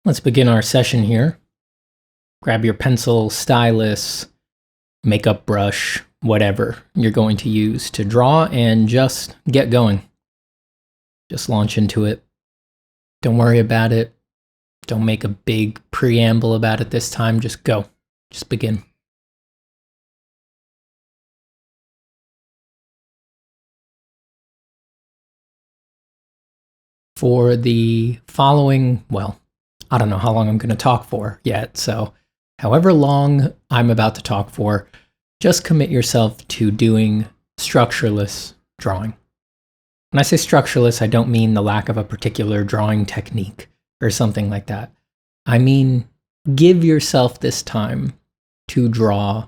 Let's begin our session here. Grab your pencil, stylus, makeup brush, whatever you're going to use to draw, and just get going. Just launch into it. Don't worry about it. Don't make a big preamble about it this time. Just go. Just begin. For the following, well, I don't know how long I'm going to talk for yet, so however long I'm about to talk for, just commit yourself to doing structureless drawing. When I say structureless, I don't mean the lack of a particular drawing technique or something like that. I mean, give yourself this time to draw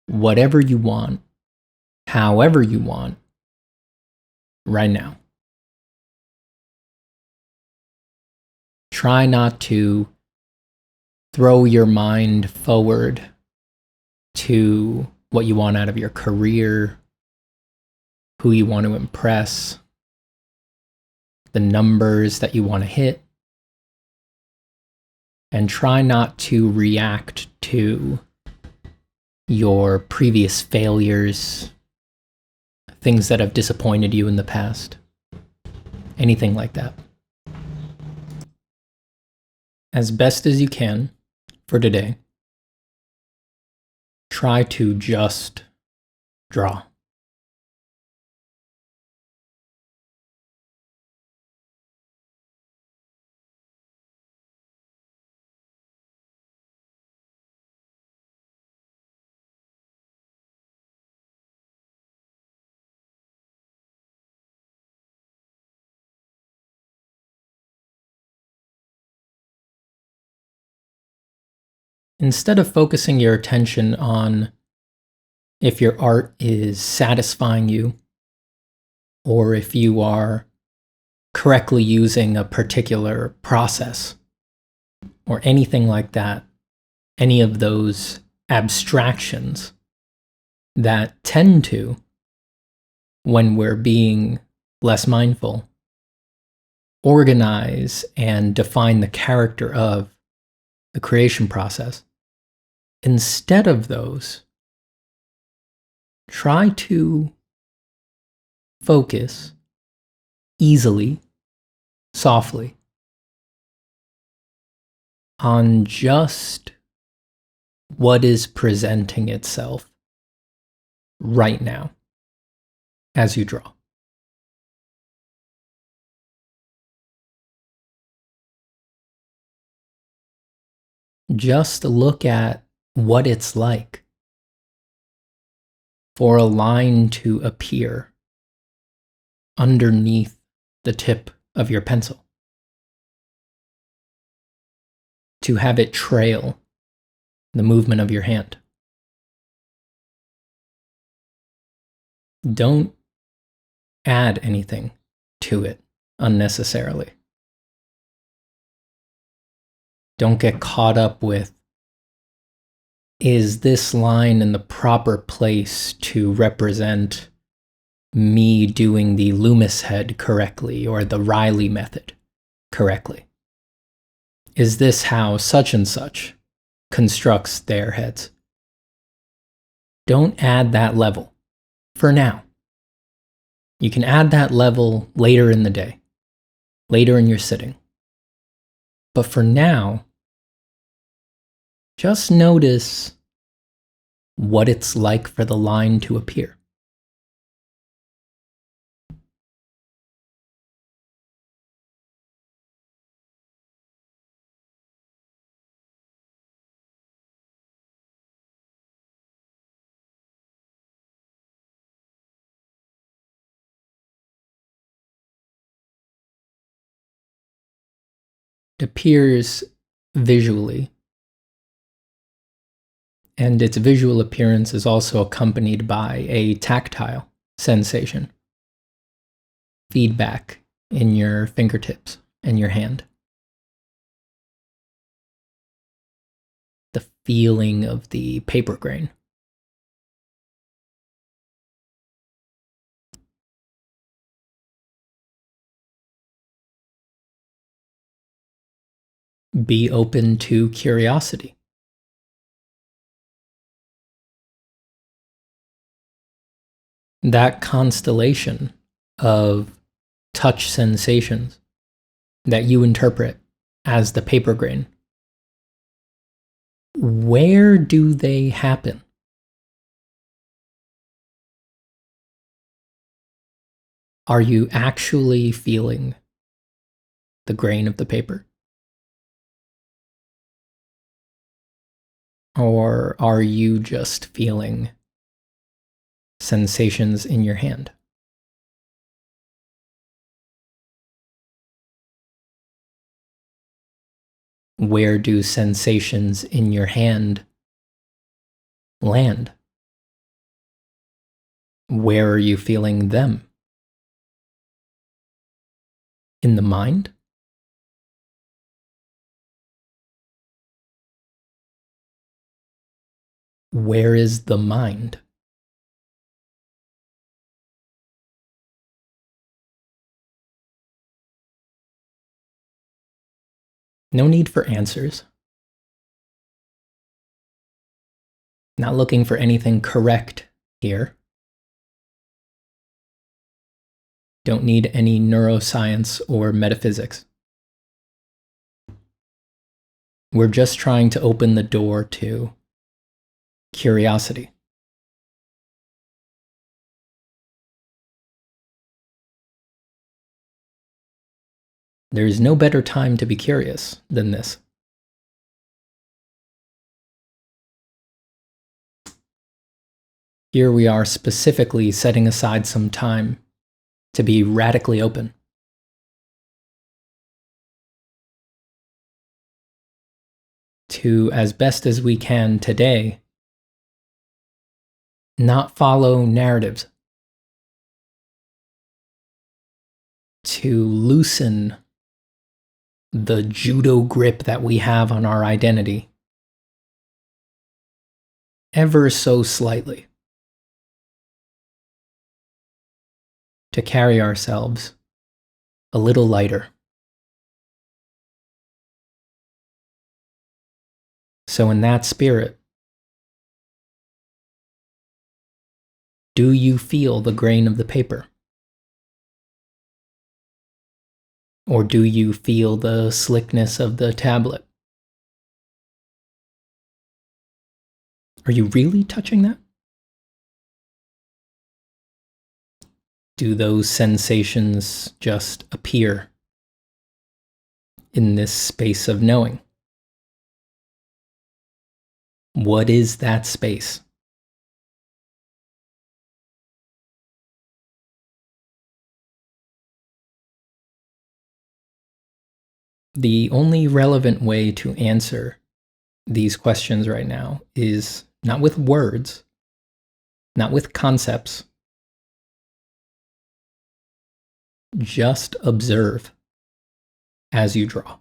whatever you want, however you want, right now. Try not to throw your mind forward to what you want out of your career, who you want to impress, the numbers that you want to hit, and try not to react to your previous failures, things that have disappointed you in the past, anything like that. As best as you can for today, try to just draw. Instead of focusing your attention on if your art is satisfying you, or if you are correctly using a particular process, or anything like that, any of those abstractions that tend to, when we're being less mindful, organize and define the character of the creation process. Instead of those, try to focus easily, softly, on just what is presenting itself right now as you draw. Just look at what it's like for a line to appear underneath the tip of your pencil, to have it trail the movement of your hand. Don't add anything to it unnecessarily. Don't get caught up with, is this line in the proper place to represent me doing the Loomis head correctly or the Riley method correctly? Is this how such and such constructs their heads? Don't add that level for now. You can add that level later in the day, later in your sitting. But for now, just notice what it's like for the line to appear. It appears visually, and its visual appearance is also accompanied by a tactile sensation, feedback in your fingertips and your hand. The feeling of the paper grain. Be open to curiosity. That constellation of touch sensations that you interpret as the paper grain, where do they happen? Are you actually feeling the grain of the paper? Or are you just feeling sensations in your hand? Where do sensations in your hand land? Where are you feeling them? In the mind? Where is the mind? No need for answers. Not looking for anything correct here. Don't need any neuroscience or metaphysics. We're just trying to open the door to curiosity. There is no better time to be curious than this. Here we are specifically setting aside some time to be radically open. To, as best as we can today, not follow narratives. To loosen the judo grip that we have on our identity ever so slightly. To carry ourselves a little lighter. So in that spirit, do you feel the grain of the paper? Or do you feel the slickness of the tablet? Are you really touching that? Do those sensations just appear in this space of knowing? What is that space? The only relevant way to answer these questions right now is not with words, not with concepts. Just observe as you draw.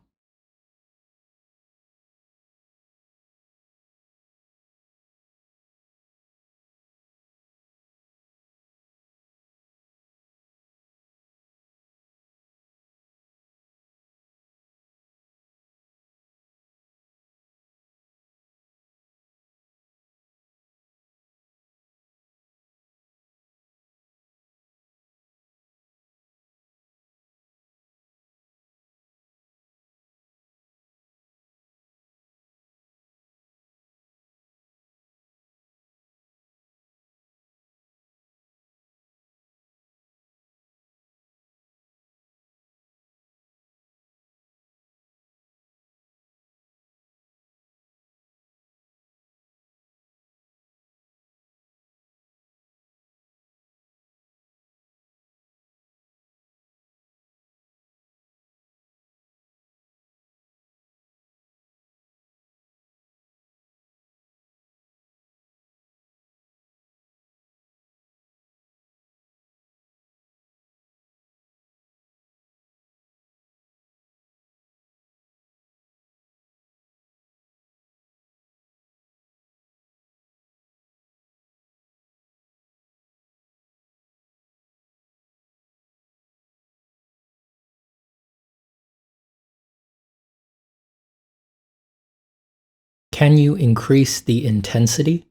Can you increase the intensity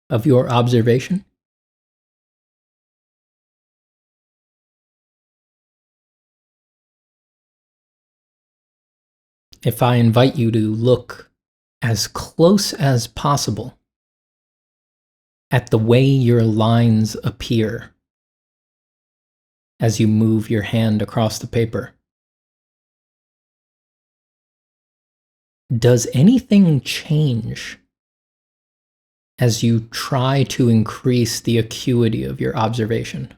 of your observation? If I invite you to look as close as possible at the way your lines appear as you move your hand across the paper, does anything change as you try to increase the acuity of your observation?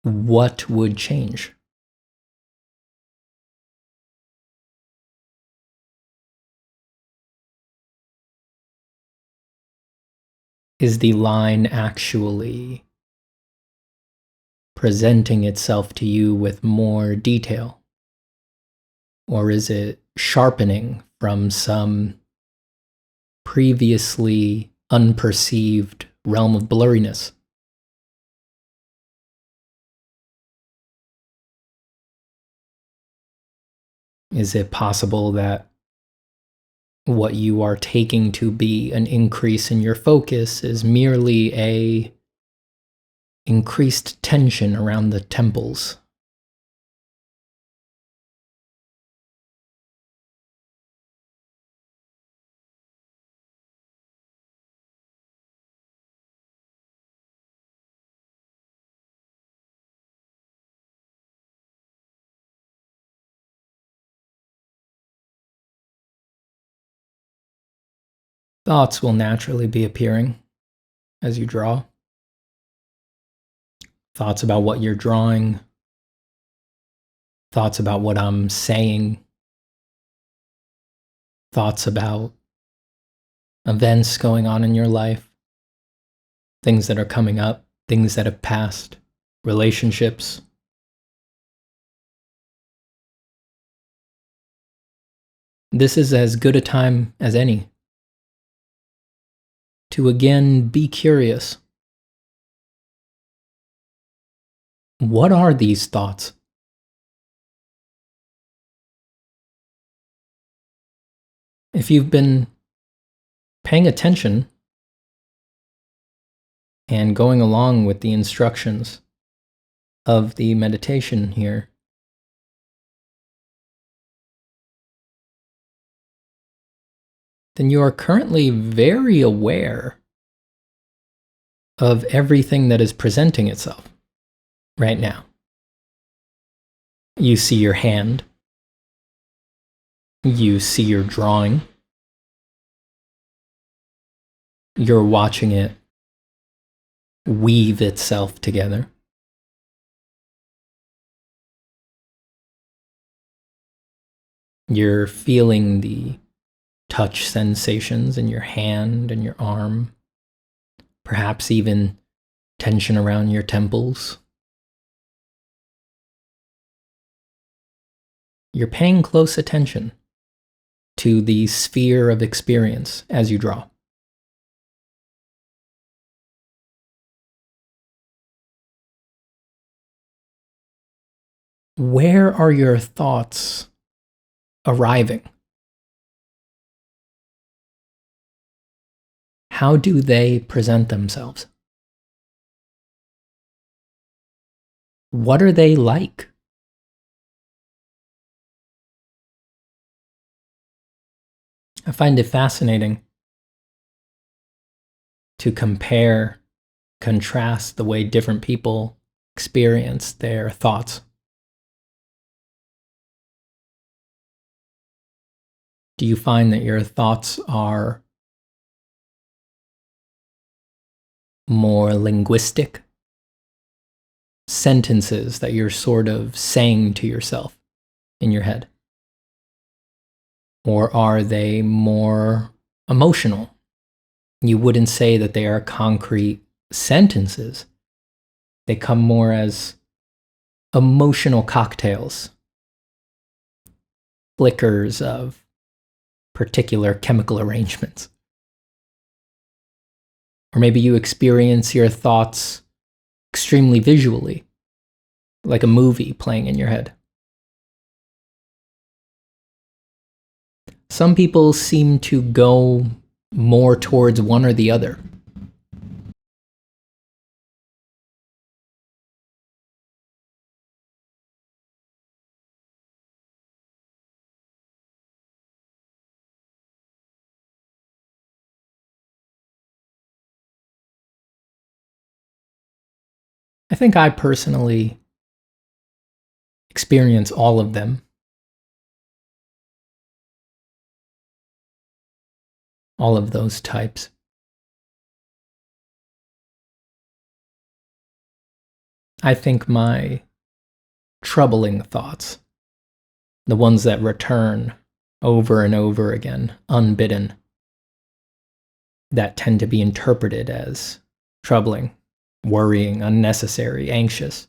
What would change? Is the line actually presenting itself to you with more detail? Or is it sharpening from some previously unperceived realm of blurriness? Is it possible that what you are taking to be an increase in your focus is merely a increased tension around the temples? Thoughts will naturally be appearing as you draw. Thoughts about what you're drawing. Thoughts about what I'm saying. Thoughts about events going on in your life. Things that are coming up. Things that have passed. Relationships. This is as good a time as any to again be curious. What are these thoughts? If you've been paying attention and going along with the instructions of the meditation here, then you are currently very aware of everything that is presenting itself right now. You see your hand. You see your drawing. You're watching it weave itself together. You're feeling the touch sensations in your hand and your arm, perhaps even tension around your temples. You're paying close attention to the sphere of experience as you draw. Where are your thoughts arriving? How do they present themselves? What are they like? I find it fascinating to compare, contrast the way different people experience their thoughts. Do you find that your thoughts are more linguistic? Sentences that you're sort of saying to yourself in your head? Or are they more emotional? You wouldn't say that they are concrete sentences. They come more as emotional cocktails, flickers of particular chemical arrangements. Or maybe you experience your thoughts extremely visually. like a movie playing in your head. Some people seem to go more towards one or the other. I think I personally experience all of them. All of those types. I think my troubling thoughts, the ones that return over and over again, unbidden, that tend to be interpreted as troubling, worrying, unnecessary, anxious.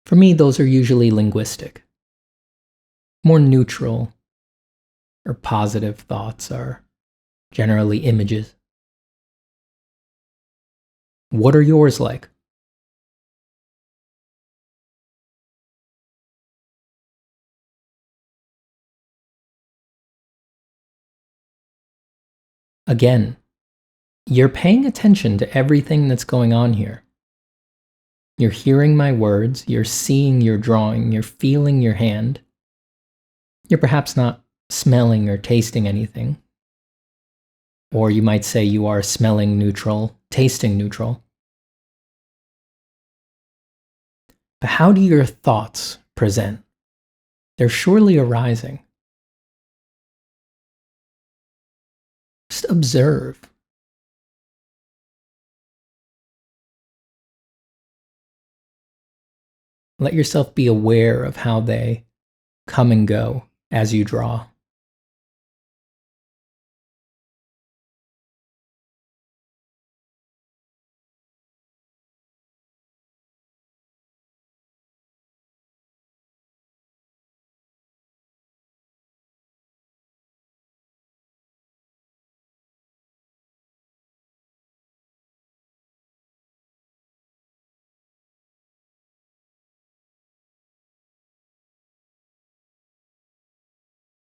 For me, those are usually linguistic. More neutral or positive thoughts are generally images. What are yours like? Again, you're paying attention to everything that's going on here. You're hearing my words, you're seeing your drawing, you're feeling your hand. You're perhaps not smelling or tasting anything. Or you might say you are smelling neutral, tasting neutral. But how do your thoughts present? They're surely arising. Just observe. Let yourself be aware of how they come and go as you draw.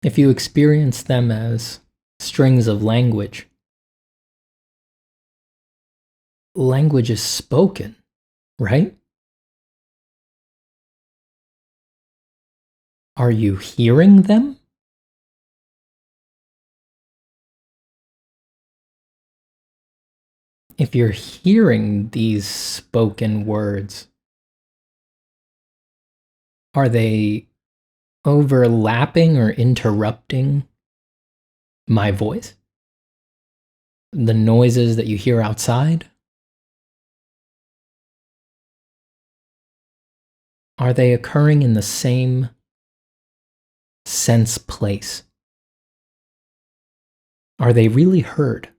If you experience them as strings of language, language is spoken, right? Are you hearing them? If you're hearing these spoken words, are they overlapping or interrupting my voice? The noises that you hear outside? Are they occurring in the same sense place? Are they really heard?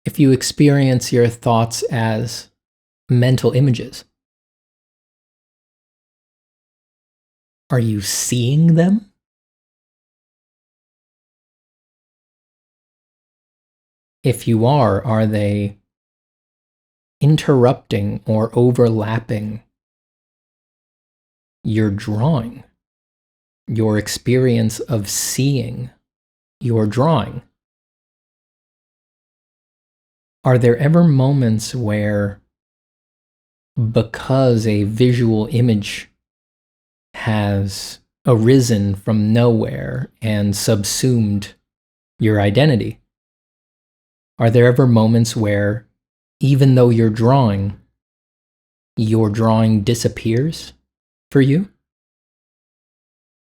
If you experience your thoughts as mental images, are you seeing them? If you are they interrupting or overlapping your drawing, your experience of seeing your drawing? Are there ever moments where, because a visual image has arisen from nowhere and subsumed your identity, are there ever moments where, even though your drawing disappears for you?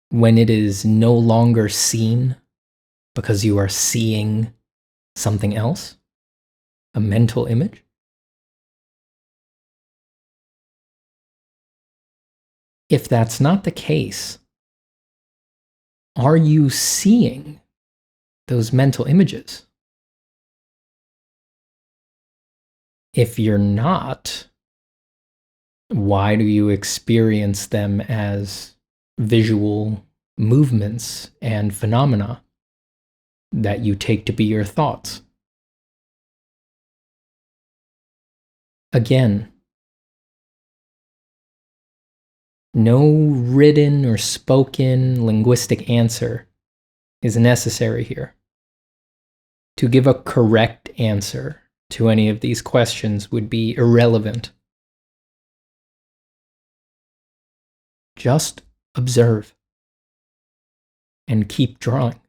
When it is no longer seen because you are seeing something else? A mental image? If that's not the case, are you seeing those mental images? If you're not, why do you experience them as visual movements and phenomena that you take to be your thoughts? Again, no written or spoken linguistic answer is necessary here. To give a correct answer to any of these questions would be irrelevant. Just observe and keep drawing.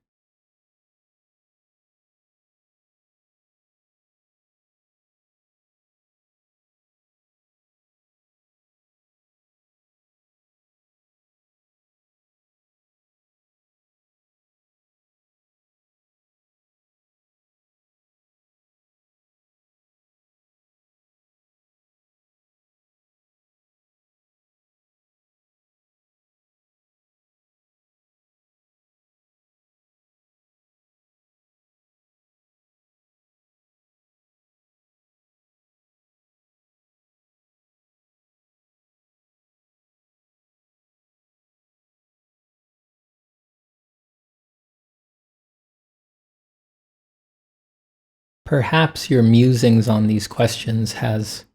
Perhaps your musings on these questions has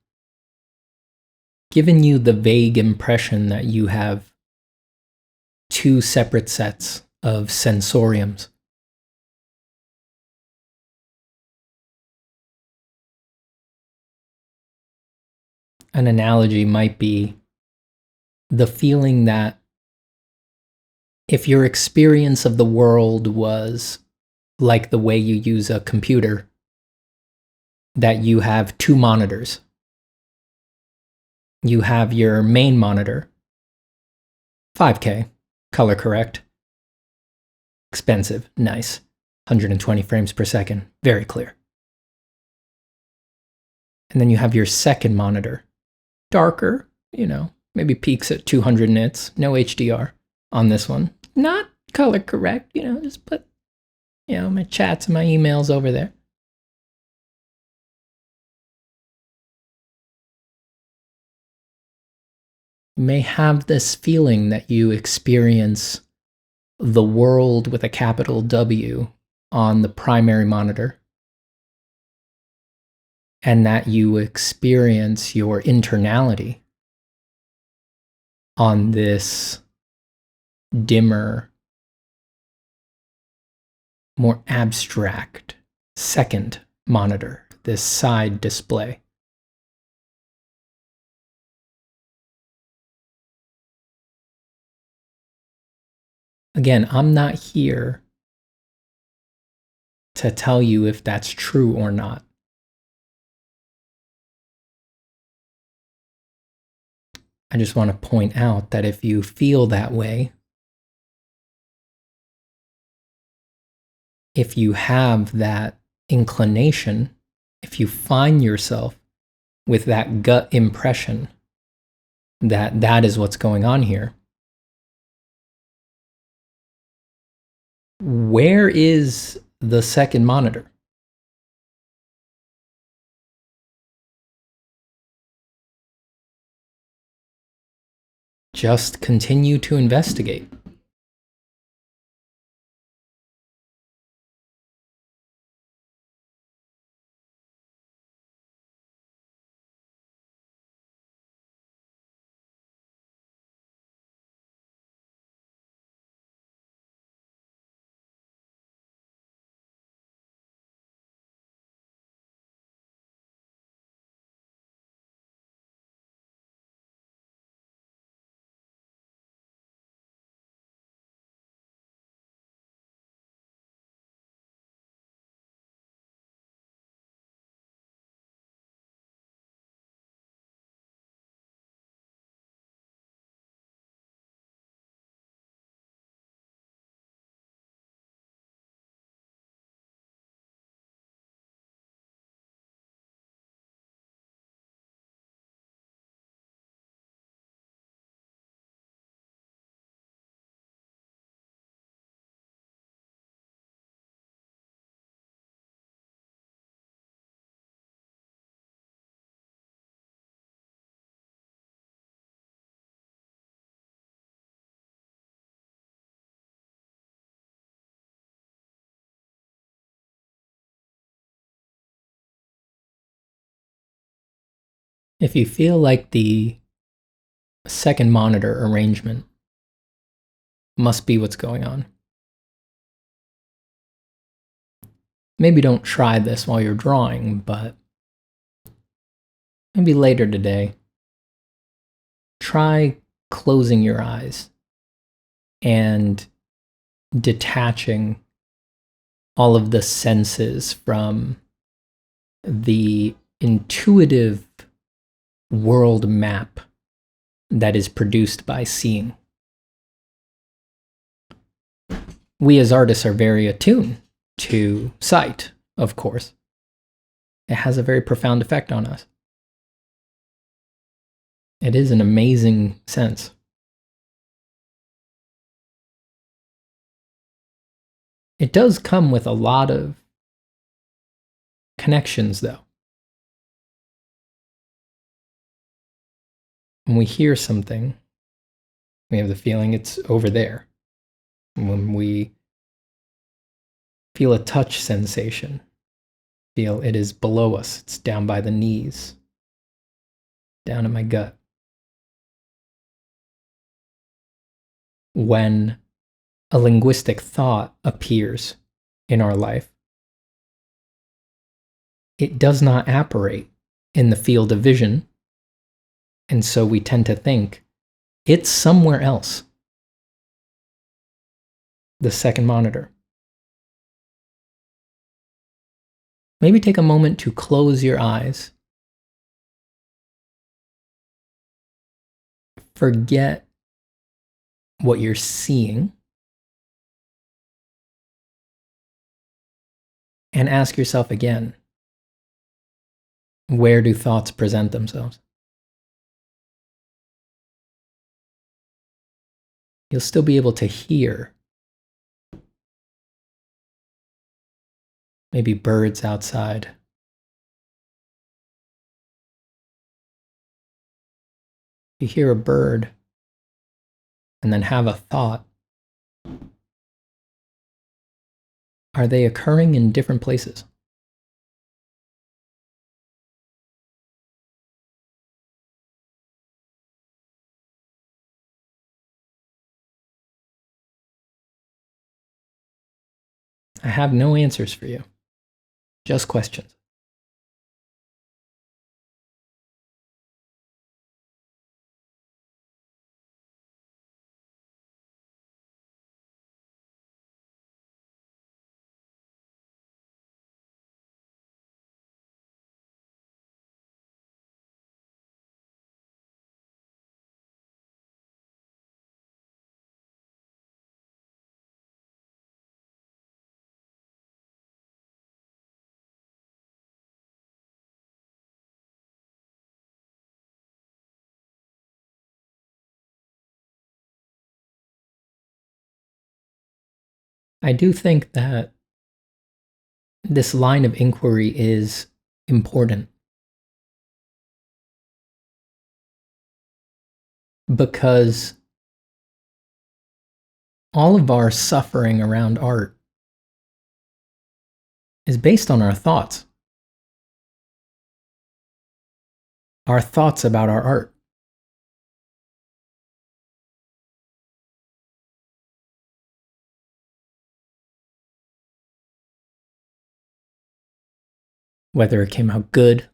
given you the vague impression that you have two separate sets of sensoriums. An analogy might be the feeling that if your experience of the world was like the way you use a computer, that you have two monitors. You have your main monitor, 5K, color correct, expensive, nice, 120 frames per second, very clear. And then you have your second monitor, darker, maybe peaks at 200 nits, no HDR on this one. Not color correct, just put, my chats and my emails over there. You may have this feeling that you experience the world with a capital W on the primary monitor, and that you experience your internality on this dimmer, more abstract second monitor, this side display. Again, I'm not here to tell you if that's true or not. I just want to point out that if you feel that way, if you have that inclination, if you find yourself with that gut impression that that is what's going on here, where is the second monitor? Just continue to investigate. If you feel like the second monitor arrangement must be what's going on, maybe don't try this while you're drawing, but maybe later today, try closing your eyes and detaching all of the senses from the intuitive world map that is produced by seeing. We as artists are very attuned to sight, of course. It has a very profound effect on us. It is an amazing sense. It does come with a lot of connections, though. When we hear something, we have the feeling it's over there. When we feel a touch sensation, feel it is below us, it's down by the knees, down in my gut. When a linguistic thought appears in our life, it does not apparate in the field of vision, and so we tend to think it's somewhere else. The second monitor. Maybe take a moment to close your eyes. Forget what you're seeing. And ask yourself again, where do thoughts present themselves? You'll still be able to hear maybe birds outside. You hear a bird and then have a thought. Are they occurring in different places? I have no answers for you, just questions. I do think that this line of inquiry is important because all of our suffering around art is based on our thoughts about our art. Whether it came out good,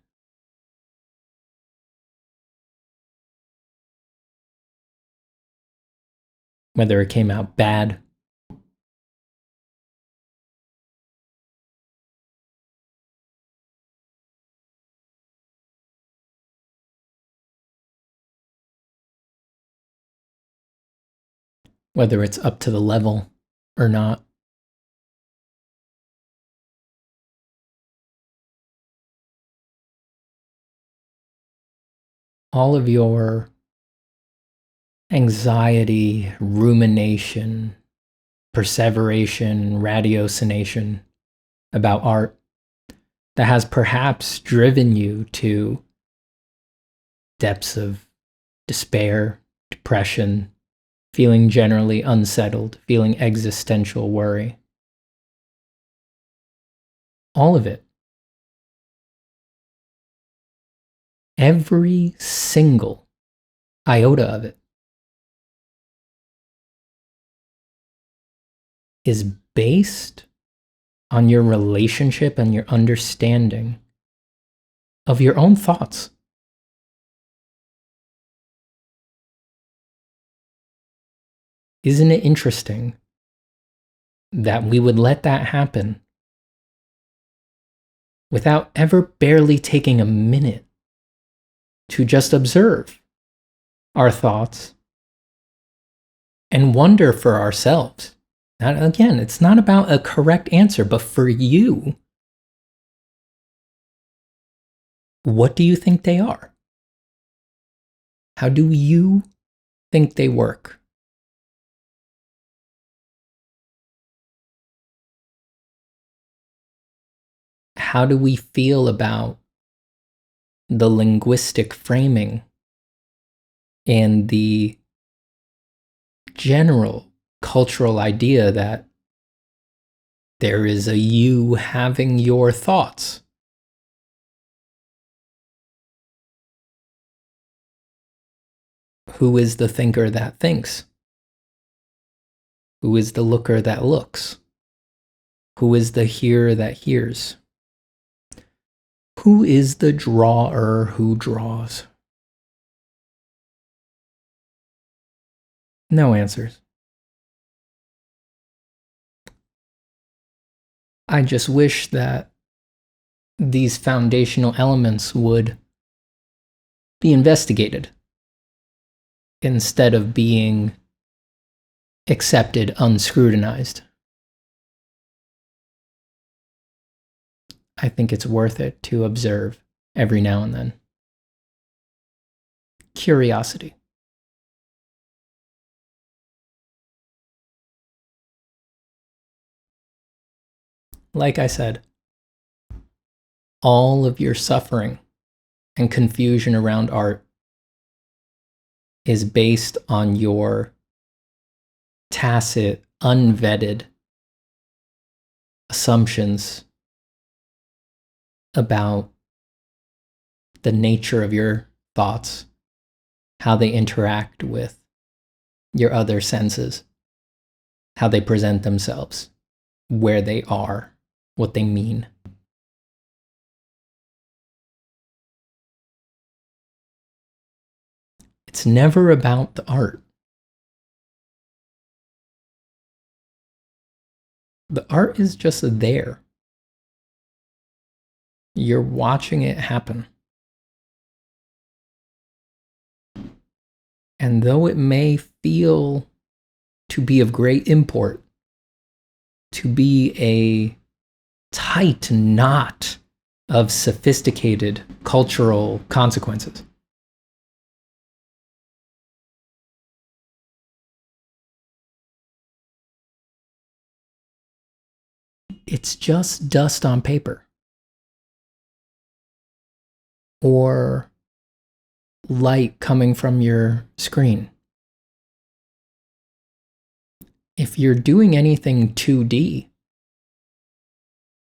whether it came out bad, whether it's up to the level or not. All of your anxiety, rumination, perseveration, ratiocination about art that has perhaps driven you to depths of despair, depression, feeling generally unsettled, feeling existential worry. All of it Every single iota of it is based on your relationship and your understanding of your own thoughts. Isn't it interesting that we would let that happen without ever barely taking a minute to just observe our thoughts and wonder for ourselves? Now, again, it's not about a correct answer, but for you, what do you think they are? How do you think they work? How do we feel about the linguistic framing and the general cultural idea that there is a you having your thoughts? Who is the thinker that thinks? Who is the looker that looks? Who is the hearer that hears? Who is the drawer who draws? No answers. I just wish that these foundational elements would be investigated instead of being accepted unscrutinized. I think it's worth it to observe every now and then. Curiosity. Like I said, all of your suffering and confusion around art is based on your tacit, unvetted assumptions about the nature of your thoughts, how they interact with your other senses, how they present themselves, where they are, what they mean. It's never about the art. The art is just there. You're watching it happen. And though it may feel to be of great import, to be a tight knot of sophisticated cultural consequences, it's just dust on paper. Or light coming from your screen. If you're doing anything 2D,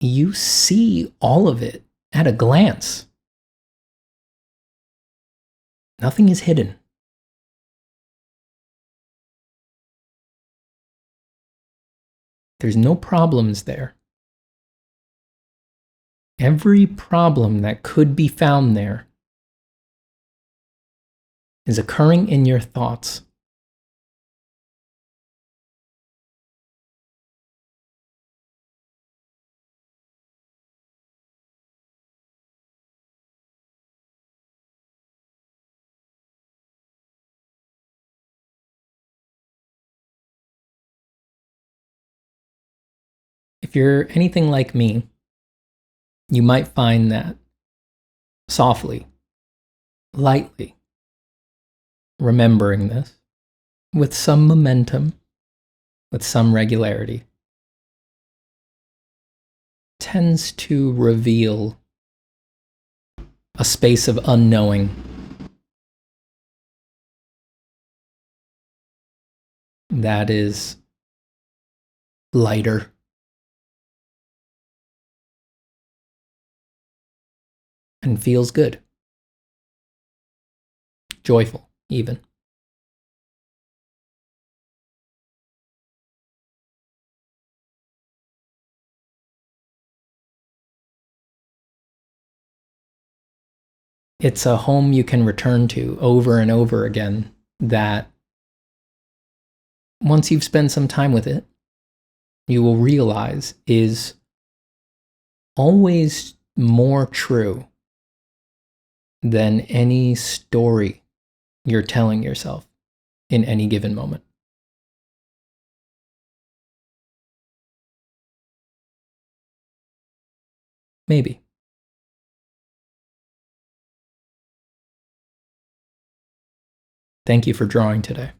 you see all of it at a glance. Nothing is hidden. There's no problems there. Every problem that could be found there is occurring in your thoughts. If you're anything like me, you might find that softly, lightly, remembering this, with some momentum, with some regularity, tends to reveal a space of unknowing that is lighter, and feels good. joyful, even. It's a home you can return to over and over again that once you've spent some time with it, you will realize is always more true than any story you're telling yourself in any given moment. Maybe. Thank you for drawing today.